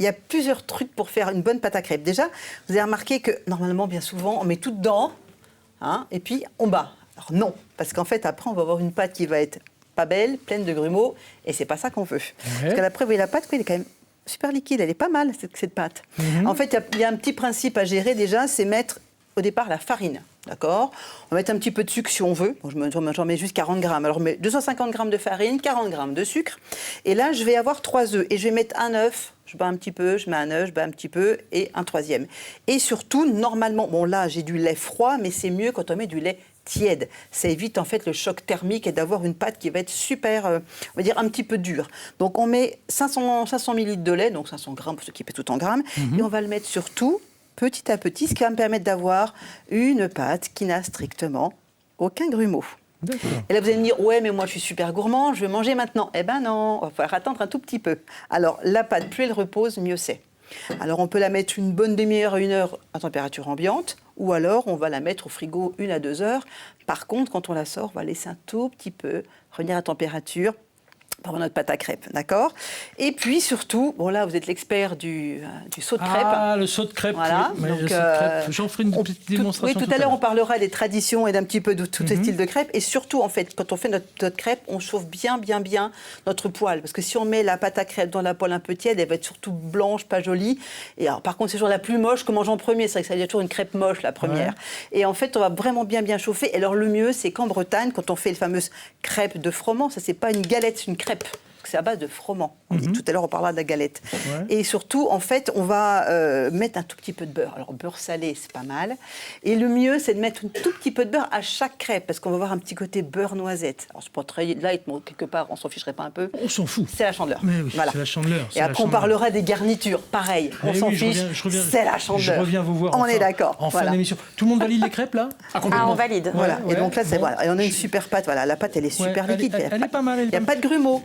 il y a plusieurs trucs pour faire une bonne pâte à crêpes. Déjà, vous avez remarqué que normalement, bien souvent, on met tout dedans, hein, et puis on bat. Alors non, parce qu'en fait, après, on va avoir une pâte qui va être pas belle, pleine de grumeaux, et c'est pas ça qu'on veut. Ouais. Parce qu'après, vous voyez, la pâte, elle est quand même super liquide, elle est pas mal, cette pâte. En fait, il y a un petit principe à gérer déjà, c'est mettre au départ la farine. D'accord. On va mettre un petit peu de sucre si on veut. Bon, j'en mets juste 40 grammes. Alors, je mets 250 grammes de farine, 40 grammes de sucre. Et là, je vais avoir 3 œufs. Et je vais mettre un œuf. Je bats un petit peu, je mets un œuf, je bats un petit peu et un troisième. Et surtout, normalement, bon là, j'ai du lait froid, mais c'est mieux quand on met du lait tiède. Ça évite en fait le choc thermique et d'avoir une pâte qui va être super, on va dire un petit peu dure. Donc, on met 500 ml de lait, donc 500 grammes pour ceux qui paient tout en grammes. Et on va le mettre surtout petit à petit, ce qui va me permettre d'avoir une pâte qui n'a strictement aucun grumeau. Et là, vous allez me dire, ouais, mais moi, je suis super gourmand, je vais manger maintenant. Eh ben non, il va falloir attendre un tout petit peu. Alors, la pâte, plus elle repose, mieux c'est. Alors, on peut la mettre une bonne demi-heure à 1 heure à température ambiante, ou alors on va la mettre au frigo 1 à 2 heures. Par contre, quand on la sort, on va laisser un tout petit peu revenir à température pour notre pâte à crêpes, d'accord. Et puis surtout, bon là vous êtes l'expert du saut de crêpes. Ah, le saut de crêpes. Voilà. Oui, Donc, j'en ferai une petite démonstration. Oui, tout à l'heure on parlera des traditions et d'un petit peu de tous les styles de crêpes. Et surtout en fait, quand on fait notre crêpe, on chauffe bien notre poêle, parce que si on met la pâte à crêpes dans la poêle un peu tiède, elle va être surtout blanche, pas jolie. Et alors par contre c'est toujours la plus moche qu'on mange en premier. C'est vrai que ça y a toujours une crêpe moche la première. Ouais. Et en fait on va vraiment bien chauffer. Et alors le mieux c'est qu'en Bretagne, quand on fait les fameuses crêpes de froment, ça c'est pas une galette, c'est une crêpe. C'est à base de froment. Tout à l'heure, on parlera de la galette. Ouais. Et surtout, en fait, on va mettre un tout petit peu de beurre. Alors, beurre salé, c'est pas mal. Et le mieux, c'est de mettre un tout petit peu de beurre à chaque crêpe, parce qu'on va avoir un petit côté beurre noisette. Alors, c'est pas très light, mais quelque part, on s'en ficherait pas un peu. On s'en fout. C'est la chandeleur. Mais oui, voilà. C'est la chandeleur. Et après, on parlera des garnitures. Pareil, on s'en fiche. C'est la chandeleur. Je reviens vous voir. On est d'accord. En fin d'émission. Tout le monde valide les crêpes, là? On valide. Voilà. Et donc là, et on a une super pâte. Voilà, la pâte, elle est super liquide. Elle est pas mal. Il n'y a pas de grumeaux.